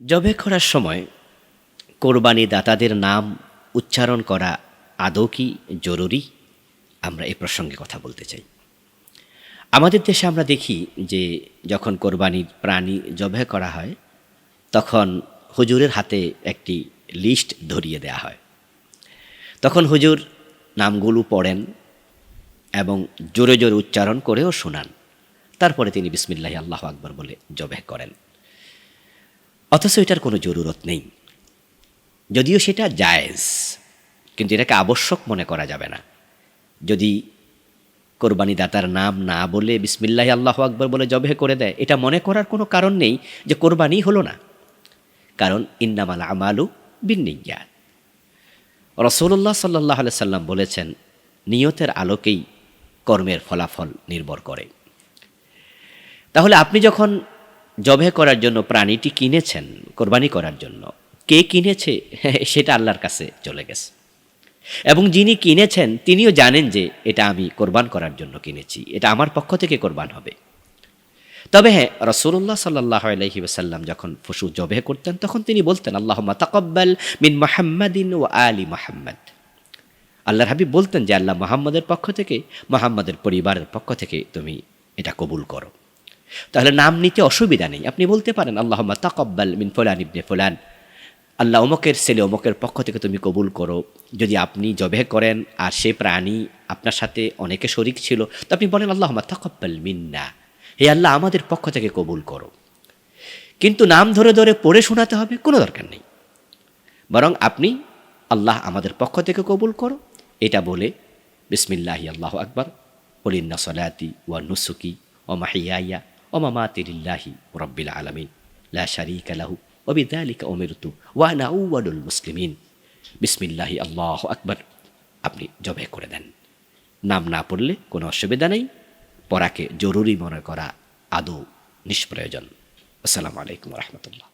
জবে করার সময় কোরবানি দাতাদের নাম উচ্চারণ করা আদৌ কি জরুরি? আমরা এ প্রসঙ্গে কথা বলতে চাই। আমাদের দেশে আমরা দেখি যে যখন কোরবানির প্রাণী জবে করা হয় তখন হুজুরের হাতে একটি লিস্ট ধরিয়ে দেয়া হয়। তখন হুজুর নামগুলো পড়েন এবং জোরে জোরে উচ্চারণ করেও শোনান। তারপরে তিনি বিসমিল্লাহি আল্লাহু আকবার বলে জবে করেন। অথচ এটার কোনো জরুরত নেই, যদিও সেটা জায়েজ, কিন্তু এটাকে আবশ্যক মনে করা যাবে না। যদি কোরবানি দাতার নাম না বলে বিসমিল্লাহি আল্লাহু আকবার বলে জবে করে দেয়, এটা মনে করার কোনো কারণ নেই যে কোরবানি হলো না। কারণ ইন্নামাল আমালু বিন্নিয়াত। রাসূলুল্লাহ সাল্লাল্লাহু আলাইহি সাল্লাম বলেছেন, নিয়তের আলোকেই কর্মের ফলাফল নির্ভর করে। তাহলে আপনি যখন জবে করার জন্য প্রাণীটি কিনেছেন কোরবানি করার জন্য, কে কিনেছে সেটা আল্লাহর কাছে চলে গেছে, এবং যিনি কিনেছেন তিনিও জানেন যে এটা আমি কোরবান করার জন্য কিনেছি, এটা আমার পক্ষ থেকে কোরবান হবে। তবে হ্যাঁ, রাসূলুল্লাহ সাল্লাল্লাহু আলাইহি ওয়াসাল্লাম যখন পশু জবে করতেন তখন তিনি বলতেন, আল্লাহুম্মা তাকাব্বাল মিন মুহাম্মাদিন ওয়া আলি মুহাম্মাদ। আল্লাহর হাবিব বলতেন যে আল্লাহ মুহাম্মাদের পক্ষ থেকে, মুহাম্মাদের পরিবারের পক্ষ থেকে তুমি এটা কবুল করো। তাহলে নাম নিতে অসুবিধা নেই, আপনি বলতে পারেন আল্লাহুম্মা তাকাব্বাল মিন ফুলান ইবনে ফুলান, আল্লাহ অমুকের ছেলে অমুকের পক্ষ থেকে তুমি কবুল করো। যদি আপনি জবে করেন আর সে প্রাণী আপনার সাথে অনেকে শরিক ছিল, তো আপনি বলেন আল্লাহুম্মা তাকাব্বাল মিন্না, হে আল্লাহ আমাদের পক্ষ থেকে কবুল করো। কিন্তু নাম ধরে ধরে পড়ে শোনাতে হবে কোনো দরকার নেই, বরং আপনি আল্লাহ আমাদের পক্ষ থেকে কবুল করো এটা বলে বিসমিল্লাহি আল্লাহু আকবার, কুল ইন্না সলাতি ওয়া নুসুকি ওয়া মাহিয়ায়া ওয়া মামাতি লিল্লাহি রাব্বিল আলামিন লা শারীকা লাহু ওয়া বিযালিকা উমিরতু ওয়া আনা আউয়ালুল মুসলিমিন। বিসমিল্লাহি আল্লাহু আকবার আপনি জবে করে দেন। নাম না পড়লে কোনো অসুবিধা নেই, পড়াকে জরুরি মনে করা আদৌ নিষ্প্রয়োজন। আসসালামু আলাইকুম ওয়া রাহমাতুল্লাহ।